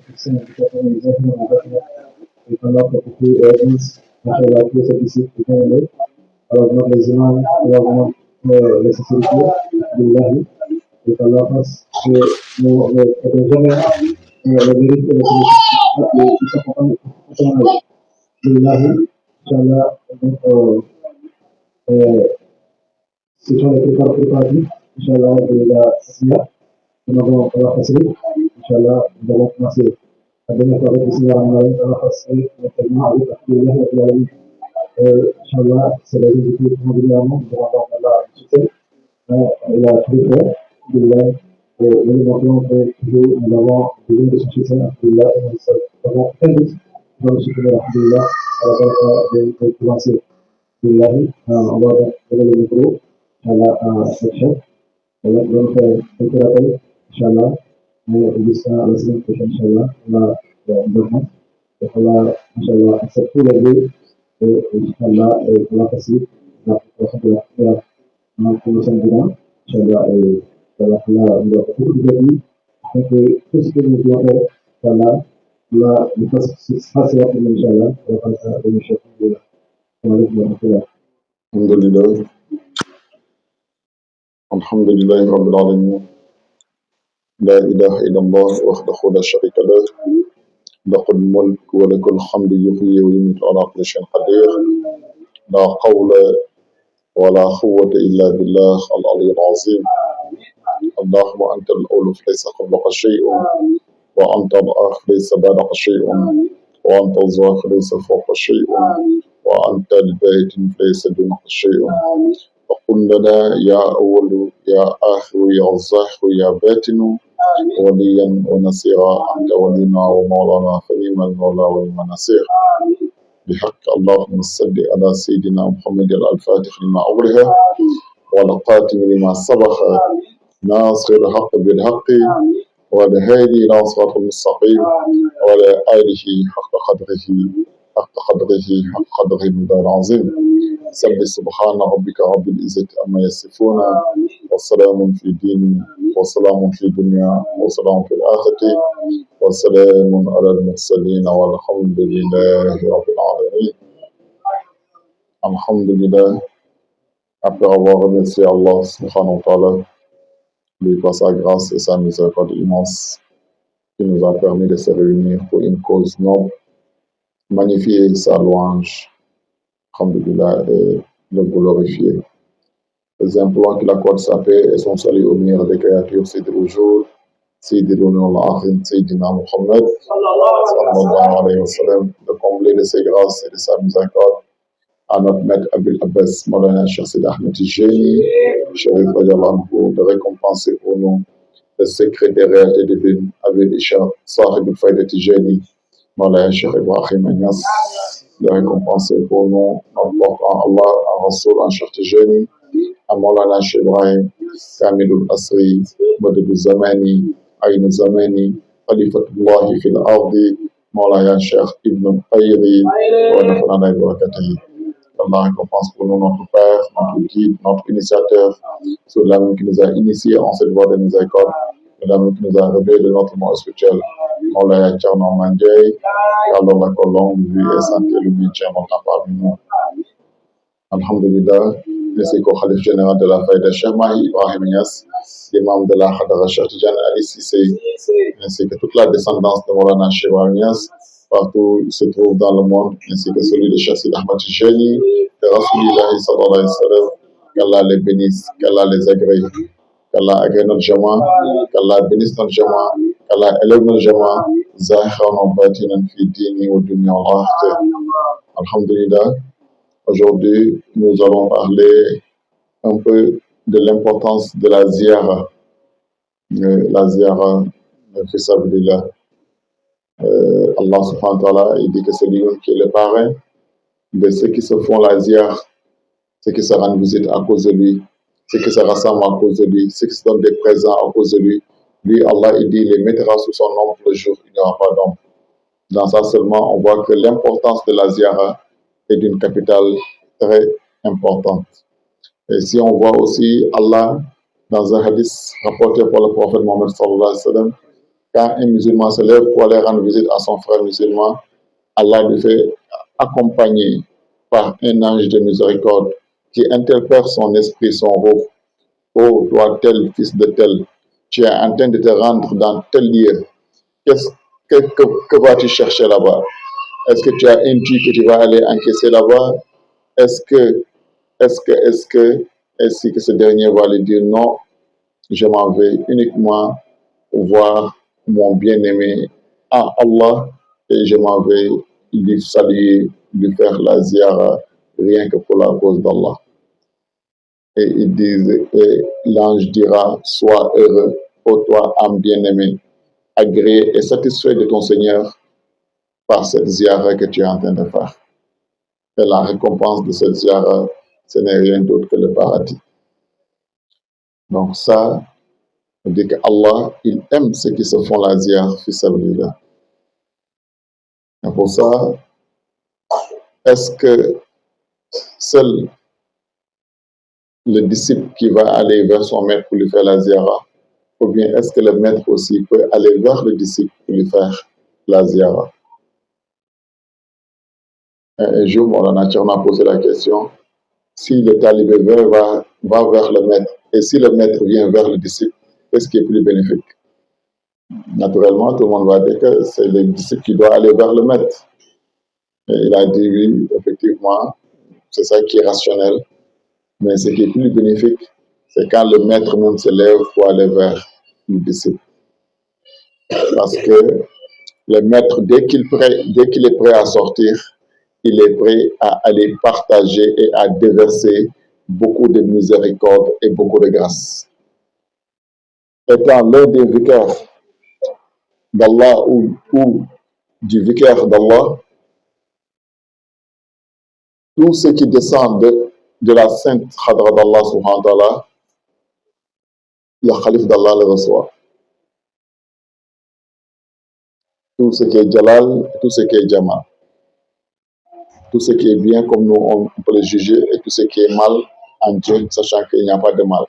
fixing exactly we cannot completely evidence masalah itu sedikit kita ini kalau not lazima kalau not necessity billah kita lepas mau kerjanya lebih itu bisa pakai billah insyaallah siswa itu pribadi insyaallah bila siap semoga Allah kasih insyaallah dalam masih adanya pada kesempatan lain Allah kasih terima alhamdulillah ya Allah insyaallah selalu itu kemudian dalam Allah kita ila khidmah billah ini maklum itu dalam dengan sesuatu alhamdulillah kalau hadis harus kita alhamdulillah kalau dari masih billah Allah boleh improve ala section kalau kita insyaallah bisa langsung insyaallah Allah kalau insyaallah satu lagi insyaallah Allah kasih alhamdulillah ya tulisan kita insyaallah kalau Allah jadi tapi terus kita kalau Allah dikasih hasil insyaallah kalau kita insyaallah Alhamdulillah. الحمد لله رب العالمين لا إله إلا الله وحده لا شريك له له الملك وله الحمد يحيي ويميت على كل شيء قدير لا قول ولا قوة إلا بالله العلي العظيم اللهم أنت الأول فليس قبلك شيء وأنت الآخر ليس بعدك شيء وأنت الظاهر ليس فوق شيء وأنت الباطن فليس دونك شيء وقل لنا يا أول يا آخر يا ظاهر يا باطن وليا ونصيرا أنت ولينا ومولانا فنعم المولى ونعم النصير بحق اللهم صل على سيدنا محمد الفاتح لما أغلق والقاتم لما سبق ناصر الحق بالحق والهادي إلى صراط المستقيم وعلى آله حق قدره حق قدره المدار العظيم سبح سبحان ربك رب العزة عما يصفون والسلام في الدين وسلام في الدنيا وسلام في الآخرة وسلام على المرسلين والحمد لله رب العالمين. Alhamdulillah, après avoir remercié Allah subhanahu wa ta'ala lui par sa grâce et sa miséricorde immense qui nous a permis de se réunir pour une cause noble, magnifier sa louange, alhamdulillah, et le glorifier. Les implants qu'il accorde sa paix et son salut au meilleur des créatures, c'est de jour, c'est de l'honneur Sayyidina Muhammad, sallallahu alayhi wa sallam, de combler de ses grâces et de sa miséricorde à notre maître Abil Abbas, Maulana Cheikh Sidi Ahmed Tijani, Sharif Rajallahu, de récompenser pour nous le secret des réalités divines, Abil Isha, Sahib al-Fayda Tijani, Maulana Cheikh Ibrahim Agnès, de récompenser pour nous notre porte en Allah, en Rasoul, en Cheikh Tijani, à Maulana Cheikh Ibrahim, Kamilul Asri, Madadul Zamani, Ayn Zamani, Khalifatullah fil Ardi, Maulana Cheikh Ibn Qayri, wa nafana barakatihi. Allah récompense pour nous notre Père, notre guide, notre initiateur, sur l'âme qui nous a initiés en cette voie de miséricorde, l'âme qui nous a révélé de notre mort spirituel. Maulaya Tcherno Mandjay, Allah la longue vie et santé, le maintien longtemps parmi nous. Alhamdulillah, ainsi qu'au Khalif général de la Faïda Cheikh Mahi Ibrahim Niass, l'imam de la Khadara Cheikh Tidiane Ali Sissé, ainsi que toute la descendance de Maulana Cheikh Ibrahim Niass, partout où il se trouve dans le monde, ainsi que celui de Cheikh Sidi Ahmed Tijani, de Rasulillahi sallallahu alayhi wa sallam, qu'Allah les bénisse, qu'Allah les agrée, qu'Allah agrée notre jama, qu'Allah bénisse notre jama, qu'Allah élève notre jama, zahiran wa batinan fi dini wa dunya wa akhirah. Alhamdulillah, aujourd'hui nous allons parler un peu de l'importance de la ziyara fi sabilillah. Allah subhanahu wa ta'ala, il dit que c'est lui qui est le parrain de ceux qui se font la ziyar, ceux qui se rendent visite à cause de lui, ceux qui se rassemblent à cause de lui, ceux qui se donnent des présents à cause de lui. Lui, Allah, il dit, il les mettra sous son ombre le jour, il n'y aura pas d'ombre. Dans ça seulement, on voit que l'importance de la ziyara est d'une capitale très importante. Et si on voit aussi Allah, dans un hadith rapporté par le prophète Mohammed sallallahu alayhi wa sallam, quand un musulman se lève pour aller rendre visite à son frère musulman, Allah lui fait accompagner par un ange de miséricorde qui interpelle son esprit, son roh. Oh, toi tel, fils de tel, tu es en train de te rendre dans tel lieu. Que vas-tu chercher là-bas? Est-ce que tu as un dû que tu vas aller encaisser là-bas? Est-ce que, est-ce que ce dernier va lui dire non, je m'en vais uniquement voir mon bien-aimé à Allah et je m'en vais lui saluer, lui faire la ziyara, rien que pour la cause d'Allah. Et ils disent, et l'ange dira, sois heureux, ô toi, âme bien-aimé, agréé et satisfait de ton Seigneur par cette ziyara que tu es en train de faire. Et la récompense de cette ziyara, ce n'est rien d'autre que le paradis. Donc ça, on dit qu'Allah, il aime ceux qui se font la ziyara, fils sabilillah. Et pour ça, est-ce que seul le disciple qui va aller vers son maître pour lui faire la ziyara, ou bien est-ce que le maître aussi peut aller vers le disciple pour lui faire la ziyara? Un jour, on a posé la question, si le talibé va vers le maître, et si le maître vient vers le disciple, qu'est-ce qui est plus bénéfique? Naturellement, tout le monde va dire que c'est le disciple qui doit aller vers le maître. Et il a dit oui, effectivement, c'est ça qui est rationnel. Mais ce qui est plus bénéfique, c'est quand le maître même se lève pour aller vers le disciple. Parce que le maître, dès qu'il est prêt à sortir, il est prêt à aller partager et à déverser beaucoup de miséricorde et beaucoup de grâce. Étant l'un des vicaires d'Allah ou du vicaire d'Allah, tout ce qui descend de la sainte Khadra d'Allah subhanahu wa ta'ala, le Khalif d'Allah le reçoit. Tout ce qui est Jalal, tout ce qui est Jamal. Tout ce qui est bien comme nous, on peut le juger, et tout ce qui est mal en Dieu, sachant qu'il n'y a pas de mal.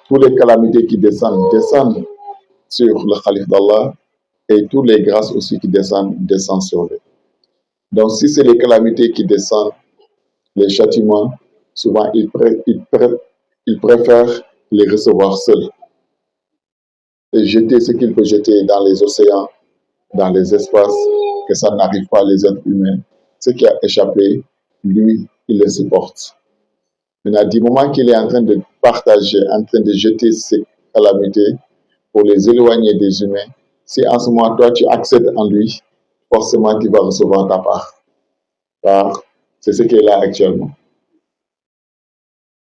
Toutes les calamités qui descendent sur le Khalif d'Allah, et toutes les grâces aussi qui descendent sur lui. Donc si c'est les calamités qui descendent, les châtiments, souvent ils préfèrent les recevoir seuls et jeter ce qu'il peut jeter dans les océans, dans les espaces, que ça n'arrive pas à les êtres humains. Ce qui a échappé, lui, il le supporte. Maintenant, du moment qu'il est en train de partager, en train de jeter ces calamités pour les éloigner des humains, si en ce moment, toi, tu accèdes en lui, forcément, tu vas recevoir ta part. Car c'est ce qui est là actuellement.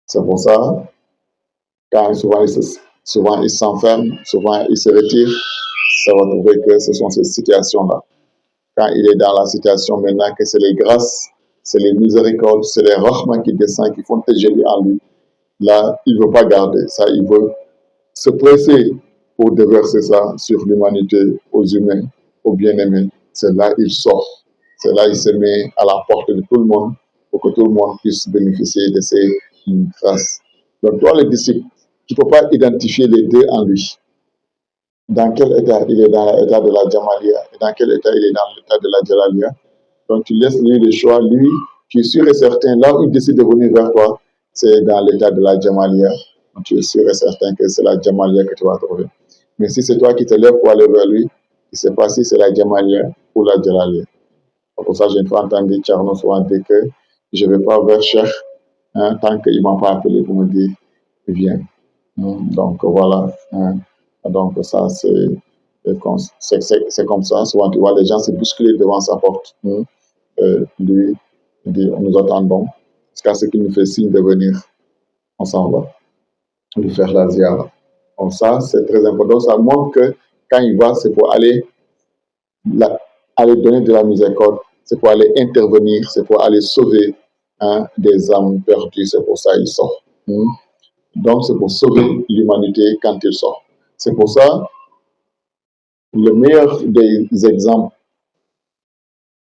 C'est pour ça, quand souvent il s'enferme, souvent il se retire, ça va trouver que ce sont ces situations-là. Quand il est dans la situation maintenant que c'est les grâces, c'est les miséricordes, c'est les rahmans qui descendent, qui font tajelli en lui, là, il ne veut pas garder ça, il veut se presser pour déverser ça sur l'humanité, aux humains, aux bien-aimés. C'est là il sort, c'est là il se met à la porte de tout le monde pour que tout le monde puisse bénéficier de ces grâces. Donc toi, le disciple, tu ne peux pas identifier les deux en lui. Dans quel état il est dans l'état de la Jamalia et dans quel état il est dans l'état de la Jalalia. Donc tu laisses lui le choix, lui, tu es sûr et certain, là où il décide de venir vers toi, c'est dans l'état de la Jamalia. Donc tu es sûr et certain que c'est la Jamalia que tu vas trouver. Mais si c'est toi qui te lèves pour aller vers lui, il ne sait pas si c'est la Jamalia ou la Jalalia. Pour ça, j'ai une fois entendu Tcherno souvent dire que je ne vais pas vers Cheikh tant qu'il ne m'a pas appelé pour me dire, viens. Donc voilà. Donc ça, c'est comme ça. Souvent, tu vois les gens se bousculer devant sa porte. Lui, il dit, nous attendons jusqu'à ce qu'il nous fait signe de venir. On s'en va. Lui faire la ziyara. Donc ça, c'est très important. Ça montre que quand il va, c'est pour aller donner de la miséricorde, c'est pour aller intervenir, c'est pour aller sauver des âmes perdues. C'est pour ça qu'il sort. Donc c'est pour sauver l'humanité quand il sort. C'est pour ça, le meilleur des exemples,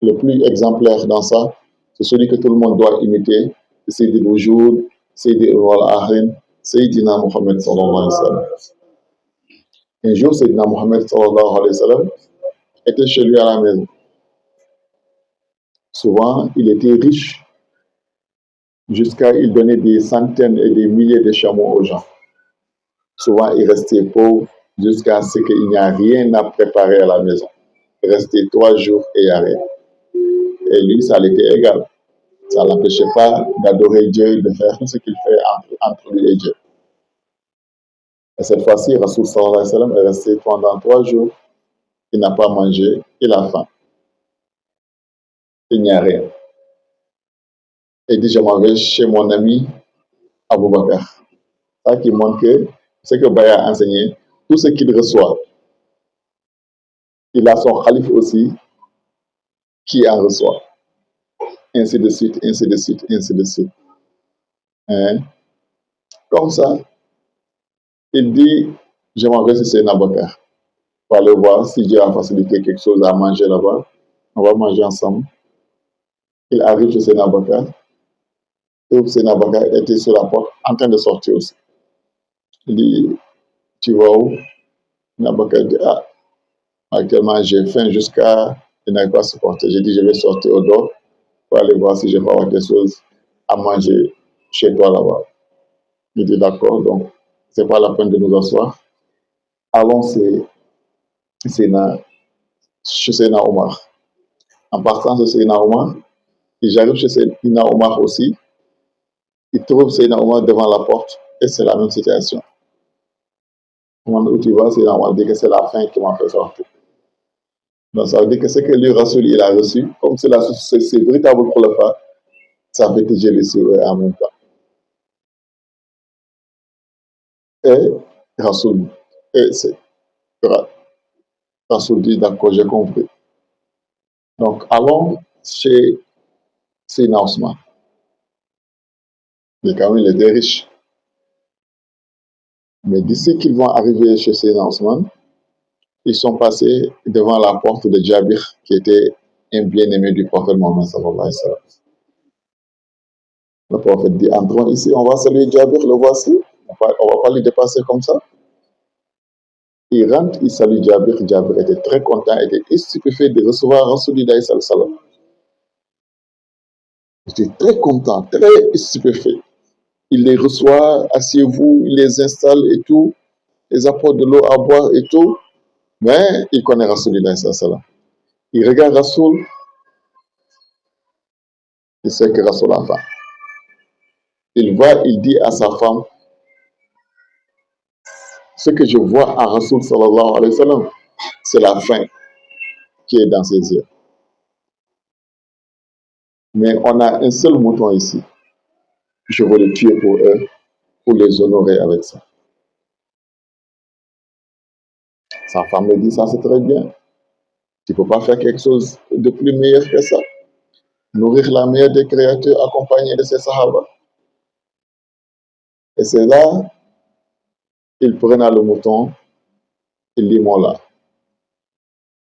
le plus exemplaire dans ça, c'est celui que tout le monde doit imiter, c'est Sayyid al-Wujud, Sayyid al-Ahin, Sayyidina Muhammad sallallahu alayhi wa sallam. Un jour, Sayyidina Mohammed sallallahu alayhi wa sallam était chez lui à la maison. Souvent, il était riche jusqu'à il donnait des centaines et des milliers de chameaux aux gens. Souvent, il restait pauvre jusqu'à ce qu'il n'y a rien à préparer à la maison. Il restait 3 jours et il n'y a rien. Et lui, ça l'était égal. Ça ne l'empêchait pas d'adorer Dieu, de faire tout ce qu'il fait entre lui et Dieu. Et cette fois-ci, Rasoul sallallahu alayhi wa sallam est resté pendant 3 jours. Il n'a pas mangé, il a faim. Il n'y a rien. Il dit, je m'en vais chez mon ami Abu Bakr. Ça qui montre que ce que Baya a enseigné, tout ce qu'il reçoit, il a son calife aussi qui en reçoit. Ainsi de suite, ainsi de suite, ainsi de suite. Hein? Comme ça, il dit, je m'en vais chez Seyna Bakr pour aller voir si Dieu a facilité quelque chose à manger là-bas. On va manger ensemble. Il arrive chez Seyna Bakr. Et Seyna Bakr était sur la porte en train de sortir aussi. Il dit, tu vas où? Seyna Bakr dit, ah, actuellement j'ai faim jusqu'à, je n'arrive pas à supporter. J'ai dit, je vais sortir au dehors pour aller voir si je peux avoir quelque chose à manger chez toi là-bas. Il dit, d'accord, donc c'est pas la peine de nous asseoir. Allons chez Seyna Omar. En partant de Seyna Omar, et j'arrive chez Seyna Omar aussi, il trouve Seyna Omar devant la porte et c'est la même situation. Au moment où tu vas, Seyna Omar dit que c'est la faim qui m'a fait sortir. Donc ça veut dire que ce que lui, Rasoul, il a reçu, comme c'est véritable pour le faire, ça fait que j'ai reçu en même temps. Et Rasoul, Rasoul dit, d'accord, j'ai compris. Donc allons chez Seyna Ousmane. Mais quand même, il était riche. Mais d'ici qu'ils vont arriver chez Seyna Ousmane, ils sont passés devant la porte de Jabir, qui était un bien-aimé du prophète Mohammed sallallahu alayhi wa sallam. Le prophète dit, entrons ici, on va saluer Jabir, le voici. On ne va pas le dépasser comme ça. Il rentre, il salue Jabir. Jabir était très content, était stupéfait de recevoir Rasulullah sallallahu alayhi wa sallam. Il était très content, très stupéfait. Il les reçoit, asseyez-vous, il les installe et tout, les apporte de l'eau à boire et tout. Mais il connaît Rasulullah sallallahu alayhi wa sallam. Il regarde Rasoul, il sait que Rasoul a faim. Il va, il dit à sa femme, ce que je vois à Rasoul sallallahu alayhi wa sallam, c'est la faim qui est dans ses yeux. Mais on a un seul mouton ici. Je veux le tuer pour eux, pour les honorer avec ça. Sa femme me dit, ça c'est très bien. Tu ne peux pas faire quelque chose de plus meilleur que ça. Nourrir la meilleure des créatures accompagnée de ses sahaba. Et c'est là, il prenait le mouton, il l'immola.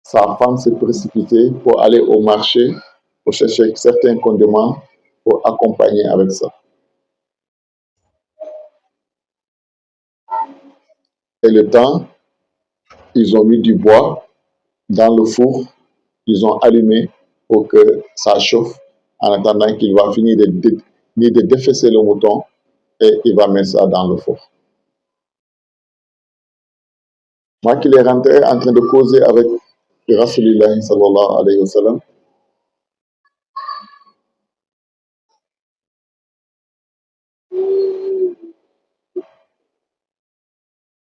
Sa femme s'est précipitée pour aller au marché, pour chercher certains condiments, pour accompagner avec ça. Et le temps, ils ont mis du bois dans le four, ils ont allumé pour que ça chauffe, en attendant qu'il va finir de défaisser le mouton et il va mettre ça dans le four. Moi qui est rentré en train de causer avec Rasulullah sallallahu alayhi wa sallam,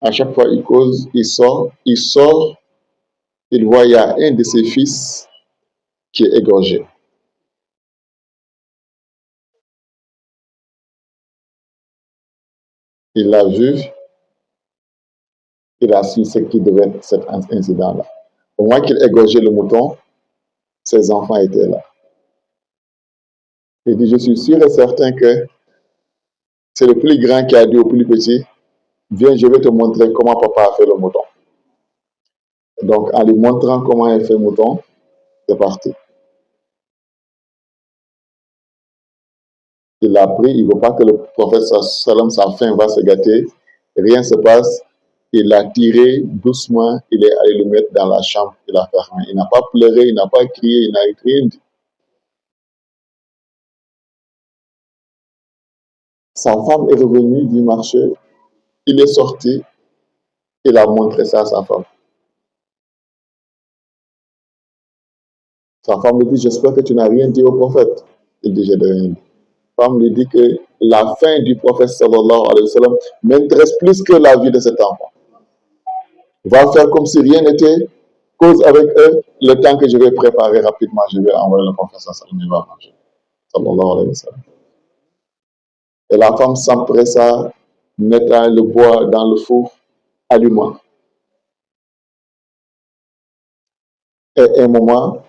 à chaque fois il cause, il sort, il voit il y a un de ses fils qui est égorgé. Il l'a vu, il a su ce qui devait être cet incident-là. Au moment qu'il égorgeait le mouton, ses enfants étaient là. Il dit, je suis sûr et certain que c'est le plus grand qui a dit au plus petit, viens, je vais te montrer comment papa a fait le mouton. Donc, en lui montrant comment il fait le mouton, c'est parti. Il l'a pris, il ne veut pas que le prophète sallam, sa faim va se gâter, rien ne se passe. il l'a tiré doucement, il est allé le mettre dans la chambre, il l'a fermé. Il n'a pas pleuré, il n'a pas crié, il n'a rien dit. Sa femme est revenue du marché, il est sorti, il a montré ça à sa femme. Sa femme lui dit, j'espère que tu n'as rien dit au prophète. Il dit, je n'ai rien dit. La femme lui dit que la fin du prophète sallallahu alayhi wa sallam m'intéresse plus que la vie de cet enfant. Va faire comme si rien n'était, cause avec eux, le temps que je vais préparer rapidement, je vais envoyer le prophète sallallahu alayhi wa sallam. Et la femme s'empressa, mettant le bois dans le four, allumant. Et à un moment,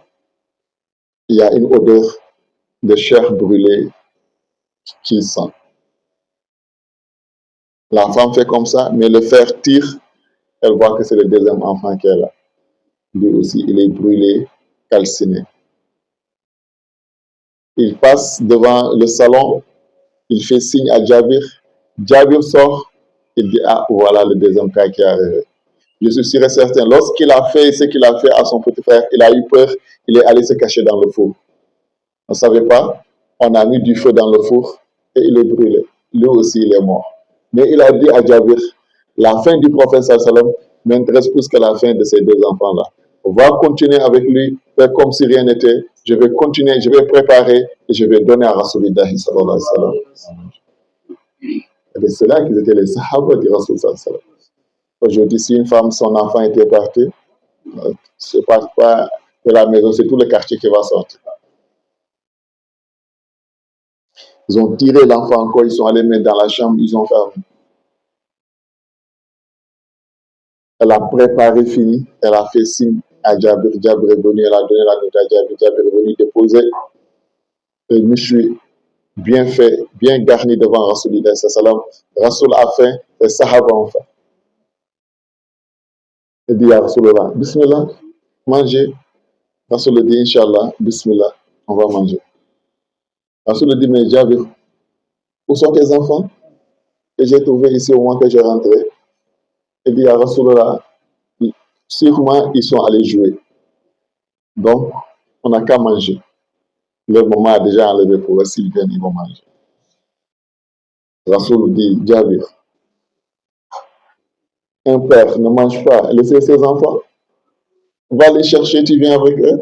il y a une odeur de chair brûlée qui sent. La femme fait comme ça, mais le fer tire, elle voit que c'est le deuxième enfant qu'elle a. Lui aussi, il est brûlé, calciné. Il passe devant le salon, il fait signe à Jabir. Jabir sort, il dit, ah, voilà le deuxième cas qui est arrivé. Je suis sûr et certain, lorsqu'il a fait ce qu'il a fait à son petit frère, il a eu peur, il est allé se cacher dans le four. On ne savait pas, on a mis du feu dans le four et il est brûlé. Lui aussi, il est mort. Mais il a dit à Jabir, la fin du prophète sallam m'intéresse plus que la fin de ces deux enfants-là. On va continuer avec lui, faire comme si rien n'était. Je vais continuer, je vais préparer et je vais donner à Rasulullah sallallahu alayhi wa sallam. Et c'est là qu'ils étaient les sahaba du Rasul sallallahu alayhi wa sallam. Aujourd'hui, si une femme, son enfant était parti, ce n'est pas de la maison, c'est tout le quartier qui va sortir. Ils ont tiré l'enfant encore, ils sont allés mettre dans la chambre, ils ont fermé. Elle a préparé, fini, elle a fait signe à Jabir. Jabir est venu, elle a donné la note à Jabir. Jabir est venu déposer le méchoui bien fait, bien garni devant Rasulullah sallam. Rasoul a faim, les sahaba ont faim. Il dit à Rasulullah, Bismillah, mangez. Rasoul dit, Inch'Allah, Bismillah, on va manger. Rasoul dit, mais Jabir, où sont tes enfants que j'ai trouvés ici au moment que je rentrais? Il dit à Rasulullah, sûrement ils sont allés jouer. Donc, on n'a qu'à manger. Le moment a déjà enlevé pour eux, s'ils viennent, ils vont manger. Rasoul dit, Jabir, un père ne mange pas, laissez ses enfants. Va les chercher, tu viens avec eux.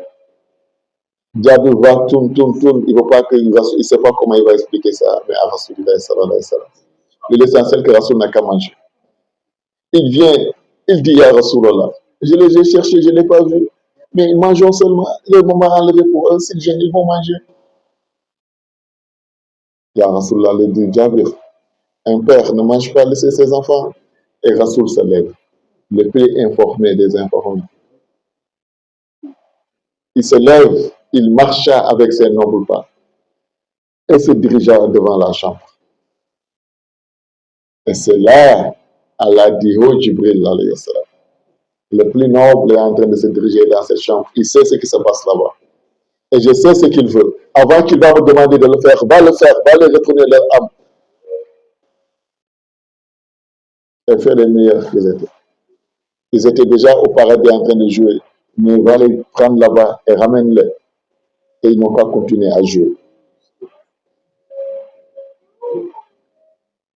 Jabir va, tourne. Il ne sait pas comment il va expliquer ça, mais à Rasulullah sallallahu alayhi wa sallam. L'essentiel que Rasoul n'a qu'à manger. Il vient, il dit à Rasulullah, je les ai cherchés, je ne l'ai pas vu. Mais ils mangent seulement, le moment enlevé pour eux, s'ils viennent, ils vont manger. Ya Rasulullah le dit, Jabir, un père ne mange pas, laisser ses enfants. Et Rasoul se lève, le plus informé des informés. Il se lève, il marcha avec ses nobles pas et se dirigea devant la chambre. Et c'est là, Allah dit, oh Jibril, alayhi wa sallam, le plus noble est en train de se diriger dans cette chambre. Il sait ce qui se passe là-bas. Et je sais ce qu'il veut. Avant qu'il va me demander de le faire, va les retourner leur âme. Et faire les meilleurs qu'ils étaient. Ils étaient déjà au paradis en train de jouer. Mais va les prendre là-bas et ramène-les. Et ils n'ont pas continué à jouer.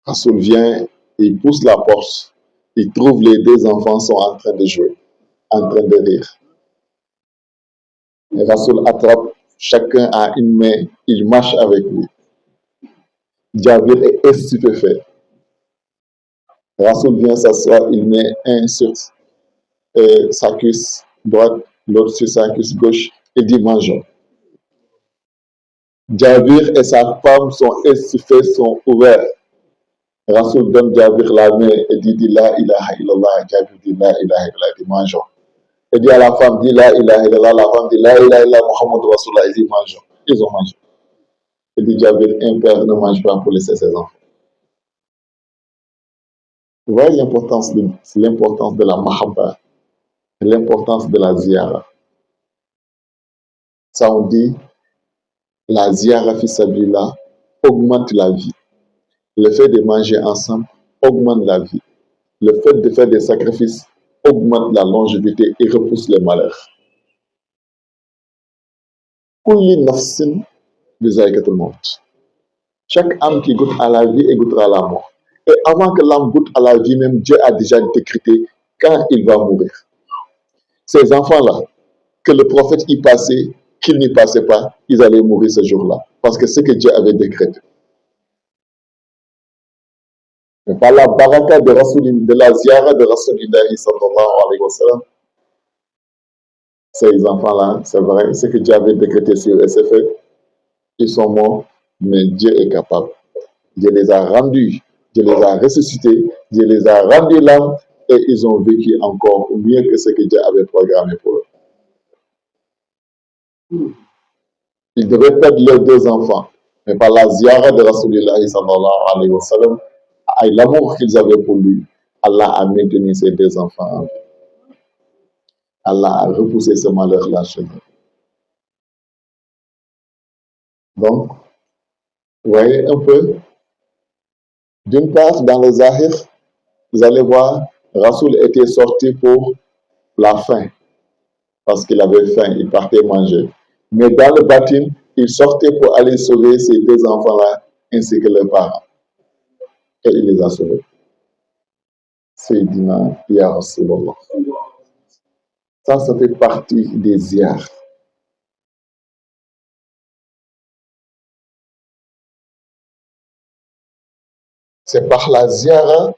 Rasoul vient, il pousse la porte. Il trouve les deux enfants sont en train de jouer, en train de rire. Et Rasoul attrape chacun à une main, il marche avec lui. Jabir est stupéfait. Rasoul vient s'asseoir, il met un sur sa cuisse droite, l'autre sur sa cuisse gauche, et dit mangeons. Jabir et sa femme sont estouffés, sont ouverts. Rasoul donne Jabir la main et dit la ilaha illallah. Jabir dit la ilaha illallah, dit mangeons. Et dit à la femme, dit la ilaha illallah. La femme dit la ilaha illallah, Muhammad Rasulullah. Il dit mangeons. Ils ont mangé. Et dit Jabir, un père ne mange pas pour laisser ses enfants. Vous voyez l'importance de la mahabba, l'importance de la ziyara. Ça on dit, la ziyara fi sabilillah augmente la vie. Le fait de manger ensemble augmente la vie. le fait de faire des sacrifices augmente la longévité et repousse les malheurs. Kulli nafsin bizaïkatul maut. Chaque âme qui goûte à la vie et goûtera à la mort. Et avant que l'âme goûte à la vie même, Dieu a déjà décrété quand il va mourir. Ces enfants-là, que le prophète y passait, qu'il n'y passait pas, ils allaient mourir ce jour-là. Parce que c'est ce que Dieu avait décrété. Mais par la baraka de la ziara de Rasulillahi sallallahu alayhi wa sallam, ces enfants-là, c'est vrai, ce que Dieu avait décrété sur eux, c'est fait. Ils sont morts, mais Dieu est capable. Dieu les a rendus, Dieu les a ressuscités, Dieu les a rendus l'âme et ils ont vécu encore mieux que ce que Dieu avait programmé pour eux. Ils devaient perdre leurs deux enfants, mais par la ziara de Rasulillahi sallallahu alayhi wa sallam, et l'amour qu'ils avaient pour lui, Allah a maintenu ces deux enfants en vie. Allah a repoussé ce malheur-là chez eux. Donc, vous voyez un peu, d'une part, dans le Zahir, vous allez voir, Rasoul était sorti pour la faim, parce qu'il avait faim, il partait manger. Mais dans le batin, il sortait pour aller sauver ces deux enfants-là, ainsi que leurs parents. Et il les a sauvés. Sayyidina Ya Rasulallah. Ça fait partie des ziar. C'est par la ziara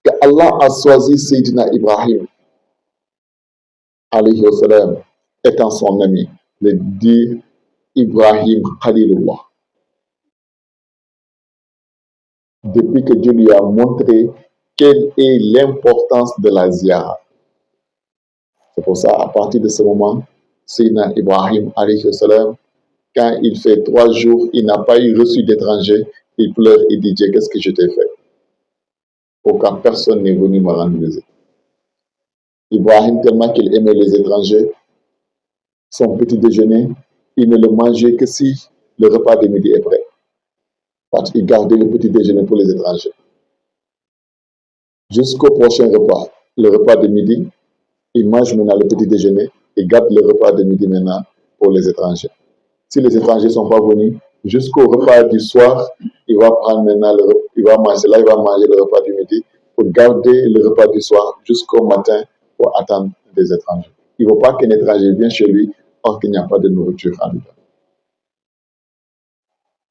que Allah a choisi Sayyidina Ibrahim, alayhi wa salam, étant son ami, le dit Ibrahim Khalilullah. Depuis que Dieu lui a montré quelle est l'importance de la ziara. C'est pour ça, à partir de ce moment, Sayyidina Ibrahim, alayhi wa salam, quand il fait 3 jours, il n'a pas eu reçu d'étranger, il pleure et dit, Dieu, qu'est-ce que je t'ai fait? Aucun personne n'est venu me rendre visite. Ibrahim, tellement qu'il aimait les étrangers, son petit déjeuner, il ne le mangeait que si le repas de midi est prêt. Parce qu'il gardait le petit déjeuner pour les étrangers. Jusqu'au prochain repas, le repas de midi, il mange maintenant le petit déjeuner et garde le repas de midi maintenant pour les étrangers. Si les étrangers ne sont pas venus, jusqu'au repas du soir, il va prendre maintenant il va manger le repas du midi pour garder le repas du soir jusqu'au matin pour attendre des étrangers. Il ne veut pas qu'un étranger vienne chez lui or qu'il n'y a pas de nourriture à lui.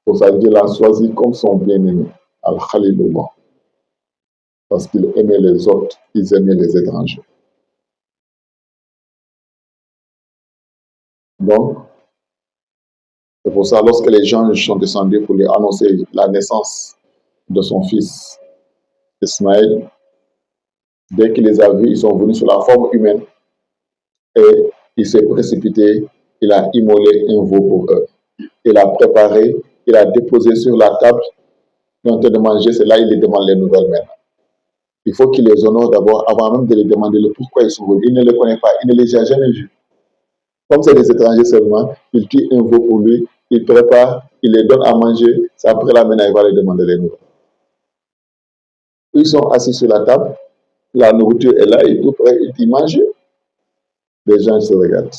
Pour ça, Dieu l'a choisi comme son bien-aimé, Al-Khalilullah. Parce qu'il aimait les autres, ils aimaient les étrangers. Donc, c'est pour ça, lorsque les gens sont descendus pour lui annoncer la naissance de son fils, Ismaël, dès qu'il les a vus, ils sont venus sous la forme humaine et il s'est précipité, il a immolé un veau pour eux. Il a préparé, il a déposé sur la table, quand de manger, c'est là il les demande les nouvelles maintenant. Il faut qu'il les honore d'abord avant même de les demander le pourquoi ils sont venus. Il ne les connaît pas, il ne les a jamais vus. Comme c'est des étrangers seulement, il tue un veau pour lui, il prépare, il les donne à manger, c'est après là maintenant il va les demander les nouvelles. Ils sont assis sur la table, la nourriture est là, il est tout prêt, il dit mangez. Les gens se regardent.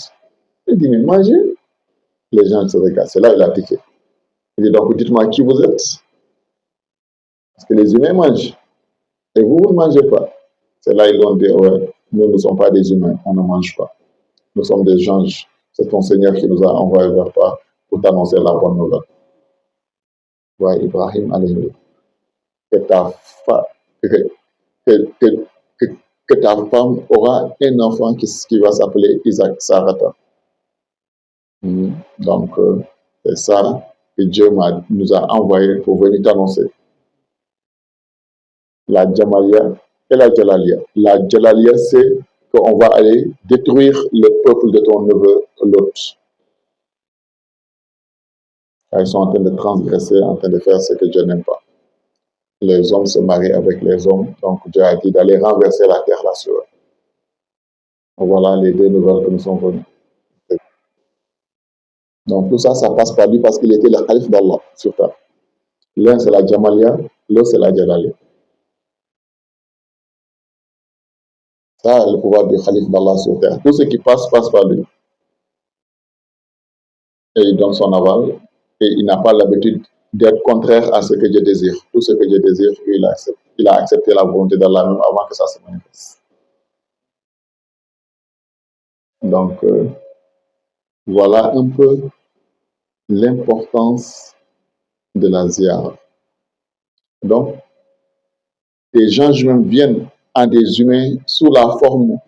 Il dit mais mangez. Les gens se regardent. C'est là qu'il a piqué. Il dit donc dites-moi qui vous êtes. Parce que les humains mangent. Et vous, vous ne mangez pas. C'est là qu'ils ont dit ouais, nous ne sommes pas des humains, on ne mange pas. Nous sommes des anges. C'est ton Seigneur qui nous a envoyés vers toi pour t'annoncer la bonne nouvelle. Ouais, Ibrahim, allez, que ta femme aura un enfant qui va s'appeler Isaac Sarata. Donc, c'est ça que Dieu nous a envoyé pour venir t'annoncer. La Jamalia et la Jalalia. La Jalalia, c'est qu'on va aller détruire le peuple de ton neveu Lot. Ils sont en train de transgresser, en train de faire ce que Dieu n'aime pas. Les hommes se marient avec les hommes, donc Dieu a dit d'aller renverser la terre là sur eux. Voilà les 2 nouvelles que nous sommes venus. Donc tout ça, ça passe par lui parce qu'il était le calife d'Allah sur terre. L'un c'est la Jamalia, l'autre c'est la Jalalia. Ça, le pouvoir du Khalif d'Allah sur terre. Tout ce qui passe, passe par lui. Et il donne son aval. Et il n'a pas l'habitude d'être contraire à ce que Dieu désire. Tout ce que Dieu désire, lui, il accepte. Il a accepté la volonté d'Allah même avant que ça se manifeste. Donc, voilà un peu l'importance de la ziara. Donc, des gens même viennent à des humains sous la forme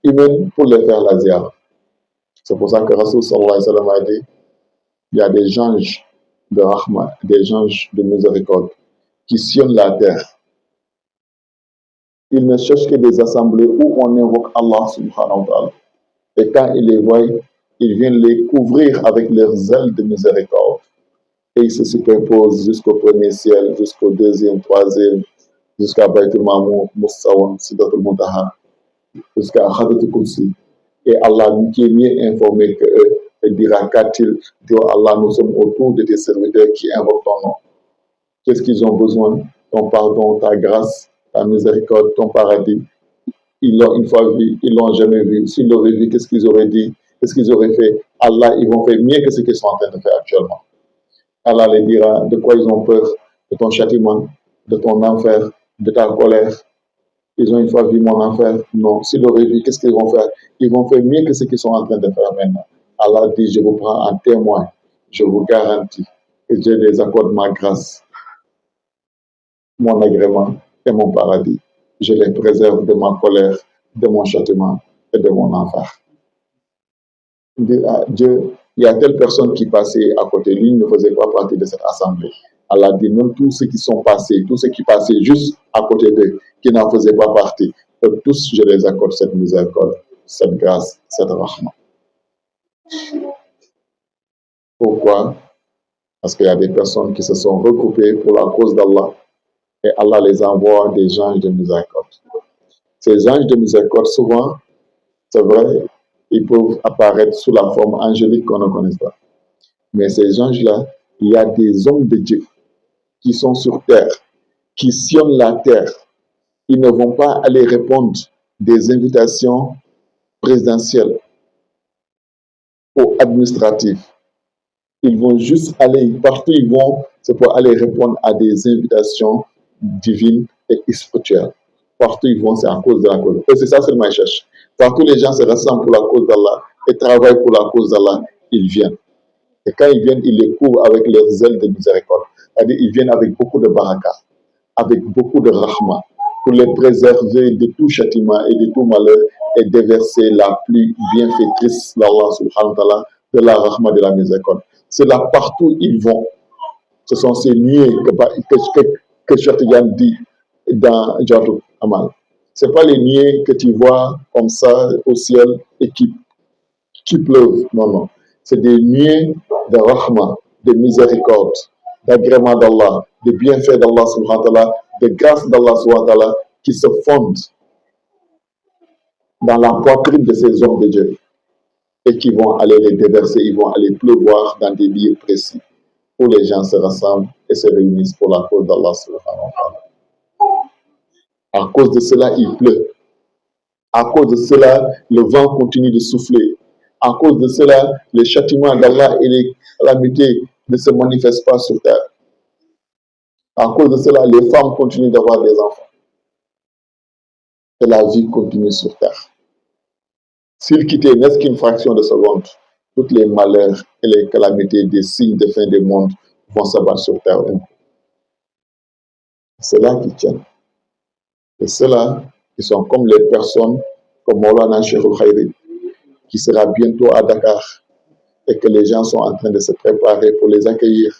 humaine pour les faire la ziara. C'est pour ça que Rasul sallallahu alayhi wa sallam a dit, il y a des anges de rahma, des anges de miséricorde qui sillonnent la terre. Ils ne cherchent que des assemblées où on invoque Allah subhanahu wa ta'ala. Et quand ils les voient, ils viennent les couvrir avec leurs ailes de miséricorde. Et ils se superposent jusqu'au premier ciel, jusqu'au deuxième, troisième, jusqu'à Baytul Mamour, Moussawan, Sidratul Muntaha, jusqu'à Khadatul Qudsi. Et Allah, qui est mieux informé qu'eux, dira qu'a-t-il dit Allah, nous sommes autour de tes serviteurs qui invoquent ton nom. Qu'est-ce qu'ils ont besoin? Ton pardon, ta grâce, ta miséricorde, ton paradis. Ils l'ont une fois vu, ils l'ont jamais vu. S'ils l'auraient vu, qu'est-ce qu'ils auraient dit? Qu'est-ce qu'ils auraient fait? Allah, ils vont faire mieux que ce qu'ils sont en train de faire actuellement. Allah les dira de quoi ils ont peur, de ton châtiment, de ton enfer, de ta colère. Ils ont une fois vu mon enfer. Non, s'ils l'auraient vu, qu'est-ce qu'ils vont faire? Ils vont faire mieux que ce qu'ils sont en train de faire maintenant. Allah dit, je vous prends en témoin, je vous garantis que je les accorde ma grâce, mon agrément et mon paradis. Je les préserve de ma colère, de mon châtiment et de mon enfer. Dieu, il y a telle personne qui passait à côté, lui ne faisait pas partie de cette assemblée. Allah dit, même tous ceux qui sont passés, tous ceux qui passaient juste à côté d'eux, qui n'en faisaient pas partie, tous je les accorde cette miséricorde, cette grâce, cette rahma. Pourquoi? Parce qu'il y a des personnes qui se sont regroupées pour la cause d'Allah et Allah les envoie des anges de miséricorde. Ces anges de miséricorde, souvent, c'est vrai, ils peuvent apparaître sous la forme angélique qu'on ne connaît pas. Mais ces anges-là, il y a des hommes de Dieu qui sont sur terre, qui sillonnent la terre. Ils ne vont pas aller répondre des invitations présidentielles ou administratives. Ils vont juste aller, partout ils vont, c'est pour aller répondre à des invitations divines et spirituelles. Partout ils vont, c'est à cause de la cause. Et c'est ça seulement ils cherchent. Partout les gens se rassemblent pour la cause d'Allah et travaillent pour la cause d'Allah, ils viennent. Et quand ils viennent, ils les couvrent avec leurs ailes de miséricorde. C'est-à-dire ils viennent avec beaucoup de baraka, avec beaucoup de rahma, pour les préserver de tout châtiment et de tout malheur et déverser la pluie bienfaitrice d'Allah subhanahu wa ta'ala, de la rahma, de la miséricorde. C'est là partout où ils vont. Ce sont ces nuées que Cheikh Tidiane dit dans Jawharatul Amal. Ce n'est pas les nuées que tu vois comme ça au ciel et qui pleuvent. Non, non. C'est des nuées de rahma, de miséricorde, d'agrément d'Allah, de bienfaits d'Allah subhanahu wa ta'ala, de grâce d'Allah subhanahu wa ta'ala qui se fondent dans la poitrine de ces hommes de Dieu et qui vont aller les déverser, ils vont aller pleuvoir dans des lieux précis où les gens se rassemblent et se réunissent pour la cause d'Allah subhanahu wa ta'ala. À cause de cela, il pleut. À cause de cela, le vent continue de souffler. À cause de cela, les châtiments d'Allah et les calamités ne se manifestent pas sur terre. À cause de cela, les femmes continuent d'avoir des enfants. Et la vie continue sur terre. S'ils quittaient n'est-ce qu'une fraction de seconde, tous les malheurs et les calamités des signes de fin du monde vont s'abattre sur terre. C'est là qu'ils tiennent. Et ceux-là, qui sont comme les personnes comme Maulana Cheikh Khayri, qui sera bientôt à Dakar et que les gens sont en train de se préparer pour les accueillir.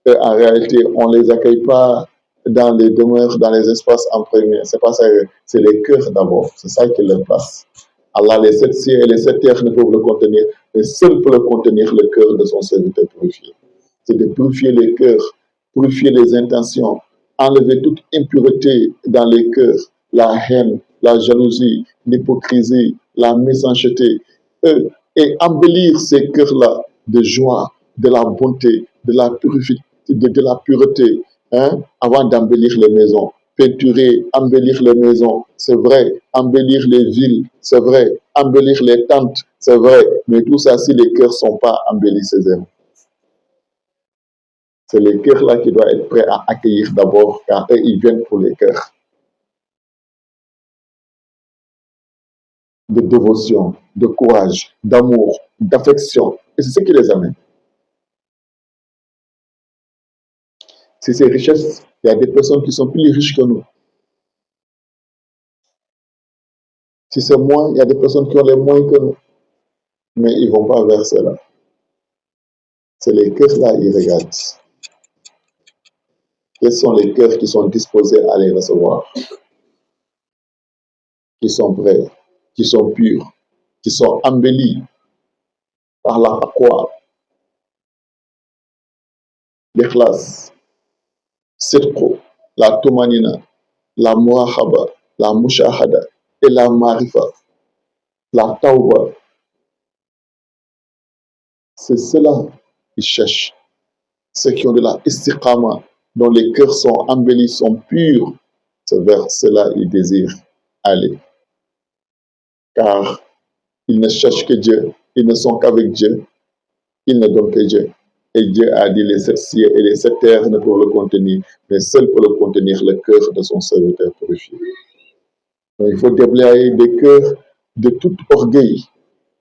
Et en réalité, on ne les accueille pas dans les demeures, dans les espaces en premier. C'est pas ça, c'est les cœurs d'abord. C'est ça qui les place. Allah, les 7 cieux et les 7 terres ne peuvent le contenir, mais seul peut le contenir le cœur de son serviteur purifié. C'est de purifier les cœurs, purifier les intentions, enlever toute impureté dans les cœurs, la haine, la jalousie, l'hypocrisie, la méchanceté, et embellir ces cœurs-là de joie, de la bonté, de la pureté, avant d'embellir les maisons. peinturer, embellir les maisons, c'est vrai, embellir les villes, c'est vrai, embellir les tentes, c'est vrai, mais tout ça, si les cœurs ne sont pas embellis, c'est zéro. C'est les cœurs là qui doivent être prêts à accueillir d'abord, car eux, ils viennent pour les cœurs. De dévotion, de courage, d'amour, d'affection. Et c'est ce qui les amène. Si c'est richesse, il y a des personnes qui sont plus riches que nous. Si c'est moins, il y a des personnes qui ont les moins que nous. Mais ils ne vont pas vers cela. C'est les cœurs là, ils regardent. Quels sont les cœurs qui sont disposés à les recevoir, qui sont prêts, qui sont purs, qui sont embellis par la taqwa, l'ikhlas, sidqo, la tumanina, la murahaba, la mushahada et la marifa, la tawba. C'est cela qu'ils cherchent. Ceux qui ont de la istiqama, dont les cœurs sont embellis, sont purs, c'est vers cela qu'ils désirent aller. Car ils ne cherchent que Dieu, ils ne sont qu'avec Dieu, ils ne donnent que Dieu. Et Dieu a dit les 7 cieux et les 7 terres ne peuvent le contenir, mais seul peut le contenir le cœur de son serviteur purifié. Donc il faut déblayer des cœurs de tout orgueil,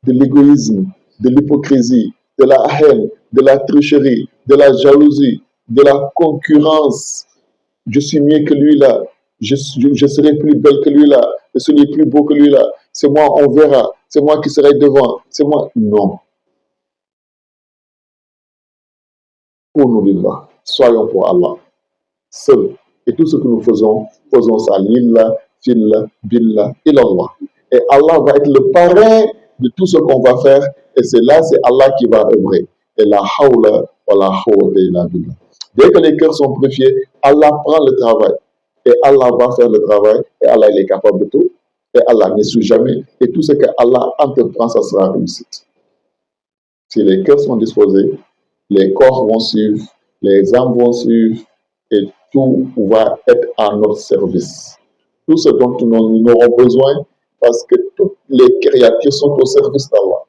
de l'égoïsme, de l'hypocrisie, de la haine, de la tricherie, de la jalousie, de la concurrence. Je suis mieux que lui là, je serai plus belle que lui là, je serai plus beau que lui là, c'est moi, on verra, c'est moi qui serai devant, c'est moi. Non. Pour nous lillah, soyons pour Allah, seul. Et tout ce que nous faisons, faisons ça lillah, fillah, billah, ilallah. Et Allah va être le parrain de tout ce qu'on va faire, et c'est là, c'est Allah qui va œuvrer. Et la hawla wa la hawla illa billah. Dès que les cœurs sont purifiés, Allah prend le travail. Et Allah va faire le travail, et Allah il est capable de tout. Et Allah n'essuie jamais. Et tout ce que Allah entreprend, ça sera réussite. Si les cœurs sont disposés, les corps vont suivre, les âmes vont suivre, et tout va être à notre service. Tout ce dont nous aurons besoin, parce que toutes les créatures sont au service d'Allah.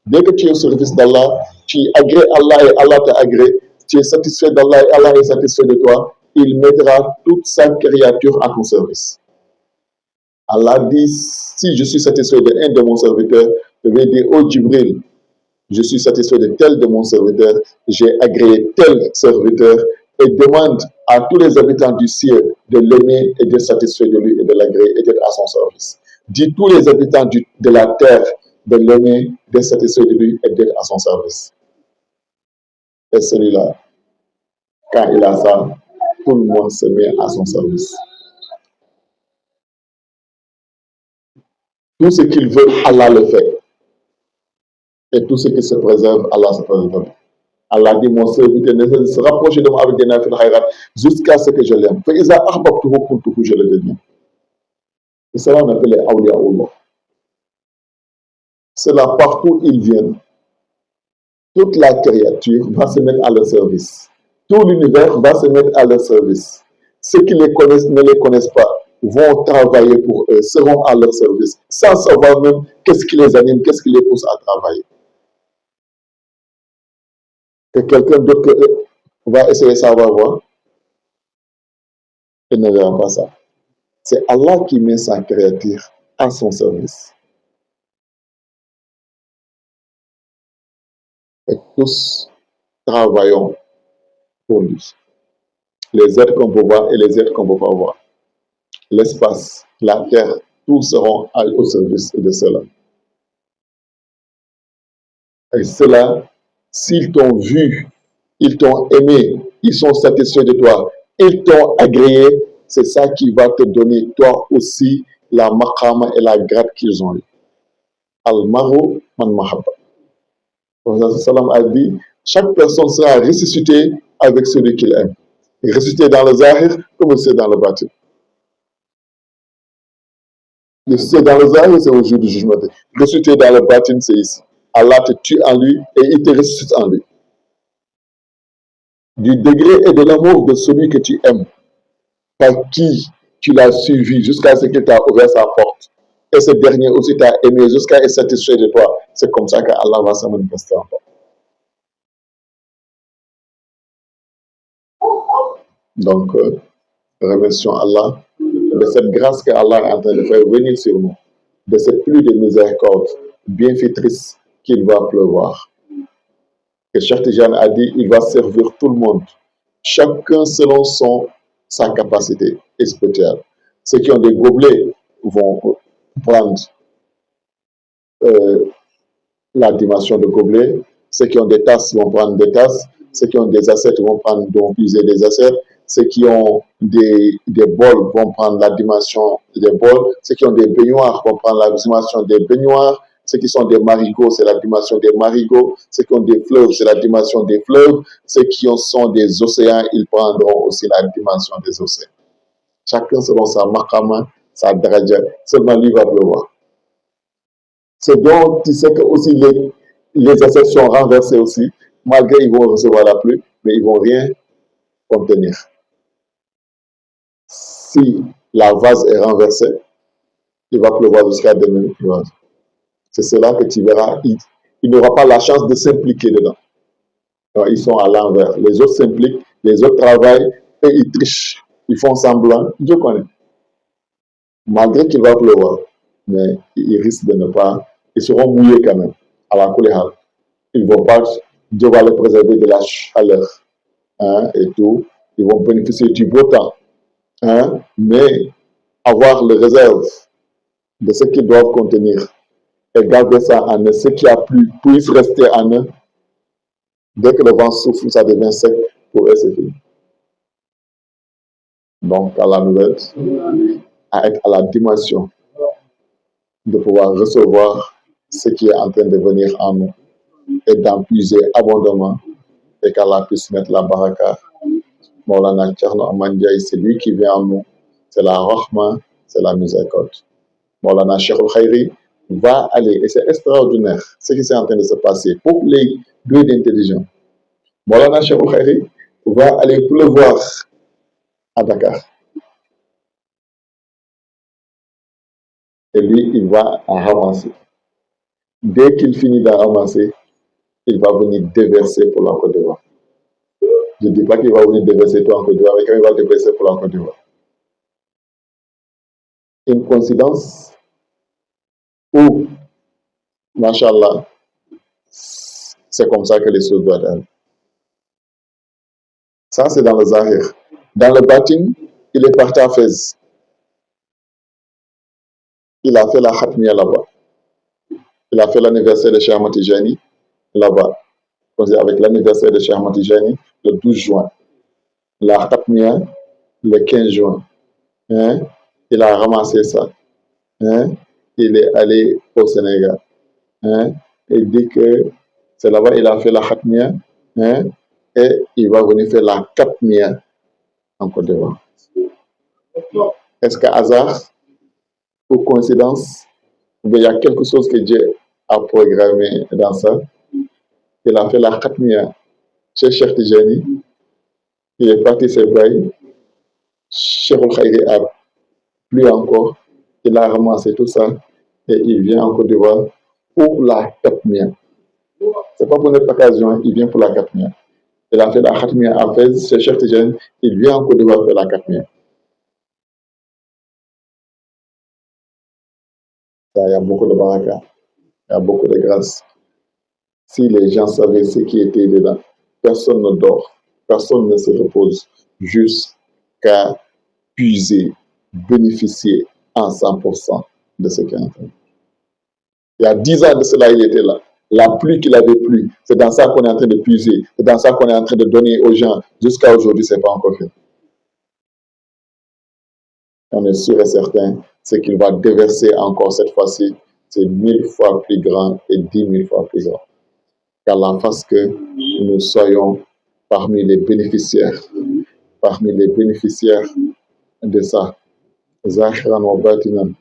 Dès que tu es au service d'Allah, tu agrées Allah et Allah t'agrée, tu es satisfait d'Allah et Allah est satisfait de toi, il mettra toute sa créature à ton service. Allah dit, si je suis satisfait d'un de mon serviteur, je vais dire, oh Jibril, je suis satisfait de tel de mon serviteur, j'ai agréé tel serviteur, et demande à tous les habitants du ciel de l'aimer et d'être satisfait de lui et de l'agréer et d'être à son service. Dis tous les habitants de la terre de l'aimer, d'être satisfait de lui et d'être à son service. Et celui-là, quand il a ça, tout le monde se met à son service. Tout ce qu'il veut, Allah le fait. Et tout ce qui se préserve, Allah se préserve. Allah dit, mon serviteur ne se rapproche de moi avec des nafil khayrat jusqu'à ce que je l'aime. Je le deviens. Et cela on appelle les awliyaullah. C'est là partout où ils viennent. Toute la créature va se mettre à leur service. Tout l'univers va se mettre à leur service. Ceux qui les connaissent, ne les connaissent pas, vont travailler pour eux, seront à leur service, sans savoir même qu'est-ce qui les anime, qu'est-ce qui les pousse à travailler. Que quelqu'un d'autre va essayer ça, va voir, il ne verra pas ça. C'est Allah qui met sa créature à son service. Et tous travaillons pour lui. Les êtres qu'on peut voir et les êtres qu'on ne peut pas voir. L'espace, la terre, tous seront au service de cela. Et cela, s'ils t'ont vu, ils t'ont aimé, ils sont satisfaits de toi, ils t'ont agréé, c'est ça qui va te donner toi aussi la maqama et la grade qu'ils ont eu. Al-Maru man mahabba. Le prophète sallam a dit, chaque personne sera ressuscitée avec celui qu'il aime. Ressuscité dans le zahir comme ressuscité dans le batin. Ressuscité dans le zahir, c'est au jour du jugement. Ressuscité dans le batin, c'est ici. Allah te tue en lui et il te ressuscite en lui. Du degré et de l'amour de celui que tu aimes, par qui tu l'as suivi jusqu'à ce qu'il t'a ouvert sa porte. Et ce dernier aussi t'a aimé jusqu'à être satisfait de toi. C'est comme ça qu'Allah va se manifester en toi. Donc, remercions Allah de cette grâce que Allah est en train de faire venir sur nous, de cette pluie de miséricorde bienfaitrice qu'il va pleuvoir. Et Cheikh Tidiane a dit, il va servir tout le monde, chacun selon sa capacité spirituelle. Ceux qui ont des gobelets vont prendre la dimension de gobelet, ceux qui ont des tasses vont prendre des tasses, ceux qui ont des assiettes vont user des assiettes, ceux qui ont des bols vont prendre la dimension des bols, ceux qui ont des baignoires vont prendre la dimension des baignoires, ceux qui sont des marigots, c'est la dimension des marigots, ceux qui ont des fleuves, c'est la dimension des fleuves, ceux qui sont des océans, ils prendront aussi la dimension des océans. Chacun selon sa maqama, sa daraja, seulement lui va pleuvoir. C'est donc, tu sais que aussi les assiettes sont renversées aussi, malgré ils vont recevoir la pluie, mais ils ne vont rien contenir. Si la vase est renversée, il va pleuvoir jusqu'à 2 minutes. C'est cela que tu verras. Il n'aura pas la chance de s'impliquer dedans. Alors, ils sont à l'envers. Les autres s'impliquent, les autres travaillent, et ils trichent. Ils font semblant. Dieu connaît. Malgré qu'il va pleuvoir, mais ils risquent de ne pas. Ils seront mouillés quand même. À la couleur. Ils vont pas. Dieu va les préserver de la chaleur. Hein, et tout. Ils vont bénéficier du beau temps. Hein, mais avoir le réserve de ce qu'ils doivent contenir et garder ça en eux. Ce qui a plu puisse rester en eux. Dès que le vent souffle, ça devient sec. Pour eux, c'est fini. Donc, à la nouvelle, à être à la dimension de pouvoir recevoir ce qui est en train de venir en nous et d'en puiser abondamment et qu'Allah puisse mettre la baraka. Maulana Thierno Amane Ndiaye, c'est lui qui vient en nous. C'est la rahma, c'est la miséricorde. Maulana Cheikh Khayri va aller, et c'est extraordinaire ce qui est en train de se passer pour les deux d'intelligence. Maulana Cheikh Khayri va aller pleuvoir à Dakar. Et lui, il va en ramasser. Dès qu'il finit d'en ramasser, il va venir déverser pour la Côte d'Ivoire. Je ne dis pas qu'il va venir déverser toi en Côte d'Ivoire, mais quand il va déverser pour la Côte d'Ivoire. Une coïncidence ou, machallah, c'est comme ça que les choses doivent être. Ça, c'est dans le Zahir. Dans le Batin, il est parti à Fès. Il a fait la Khatmiya là-bas. Il a fait l'anniversaire de Cheikh Ahmad Tijani là-bas. Avec l'anniversaire de Cheikh Ahmad Tijani le 12 juin. La Khatmiya le 15 juin. Hein? Il a ramassé ça. Hein? Il est allé au Sénégal. Hein? Il dit que c'est là-bas qu'il a fait la Khatmiya. Hein? Et il va venir faire la Khatmiya en Côte d'Ivoire. Est-ce qu'à hasard ou coïncidence, il y a quelque chose que Dieu a programmé dans ça? Il a fait la Khatmiya chez Cheikh Tijani. Il est parti se bailler. Cheikh Khayri a plu encore. Il a ramassé tout ça et il vient en Côte d'Ivoire pour la Khatmiya. C'est pas pour notre occasion, hein. Il vient pour la Khatmiya. Il a fait la Khatmiya à Fès, chez Cheikh Tijani. Il vient en Côte d'Ivoire faire la Khatmiya. Il y a beaucoup de baraka, il y a beaucoup de grâce. Si les gens savaient ce qui était dedans, personne ne dort, personne ne se repose, jusqu'à puiser, bénéficier en 100% de ce qui est en train. Il y a 10 ans de cela, il était là. La pluie qu'il avait plu, c'est dans ça qu'on est en train de puiser, c'est dans ça qu'on est en train de donner aux gens. Jusqu'à aujourd'hui, ce n'est pas encore fait. On est sûr et certain, ce qu'il va déverser encore cette fois-ci, c'est 1000 fois plus grand et 10 000 fois plus grand. Qu'Allah fasse que nous soyons parmi les bénéficiaires de ça. Zahiran wa batinan.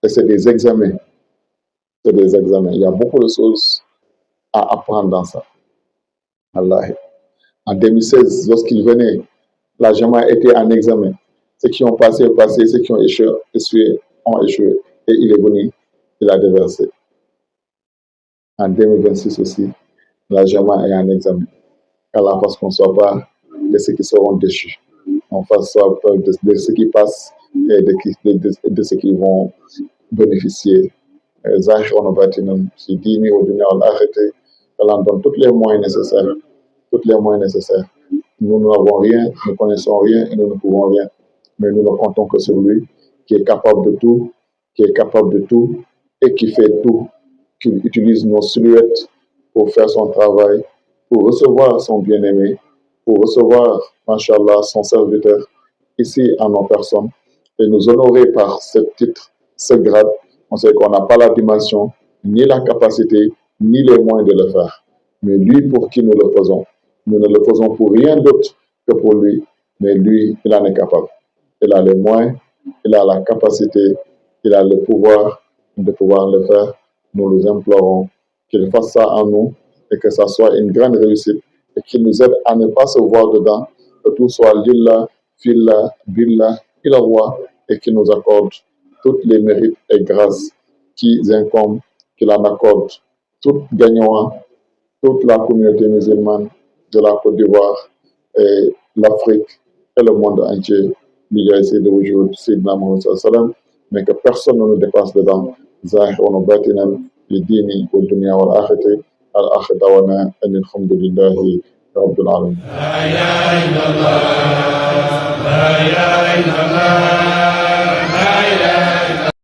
Et c'est des examens. C'est des examens. Il y a beaucoup de choses à apprendre dans ça. Allah. En 2016, lorsqu'il venait, la Jama était en examen. Ceux qui ont passé, ceux qui ont échoué, ont échoué. Et il est venu, il a déversé. En 2026 aussi, la Germain est un examen. Allah fasse qu'on ne soit pas de ceux qui seront déchus. On fasse soit de ceux qui passent et de ceux qui vont bénéficier. Zahir wa batinam, si dini wa dunya wal akhirati, Allah donne tous les moyens nécessaires. Tous les moyens nécessaires. Nous n'avons rien, nous ne connaissons rien et nous ne pouvons rien. Mais nous ne comptons que sur lui, qui est capable de tout, et qui fait tout, qui utilise nos silhouettes pour faire son travail, pour recevoir son bien-aimé, pour recevoir, Masha'Allah, son serviteur ici en nos personnes, et nous honorer par ce titre, ce grade. On sait qu'on n'a pas la dimension, ni la capacité, ni les moyens de le faire. Mais lui, pour qui nous le faisons, nous ne le faisons pour rien d'autre que pour lui, mais lui, il en est capable. Il a les moyens, il a la capacité, il a le pouvoir de pouvoir le faire. Nous nous implorons qu'il fasse ça en nous et que ça soit une grande réussite et qu'il nous aide à ne pas se voir dedans, que tout soit lillah, fillah, billah, ilallah et qu'il nous accorde tous les mérites et grâces qui incombent, qu'il en accorde tout gagnant, toute la communauté musulmane de la Côte d'Ivoire et l'Afrique et le monde entier. De wujud Sayyidina Muhammad sallam, mais que personne ne nous dépasse dedans. Zahir wa batinan, lidini wa dunya wal akhirati, al akhir dawana, alhamdulillahi rabbil alamin. La ilaha illallah, la ilaha illallah, la ilaha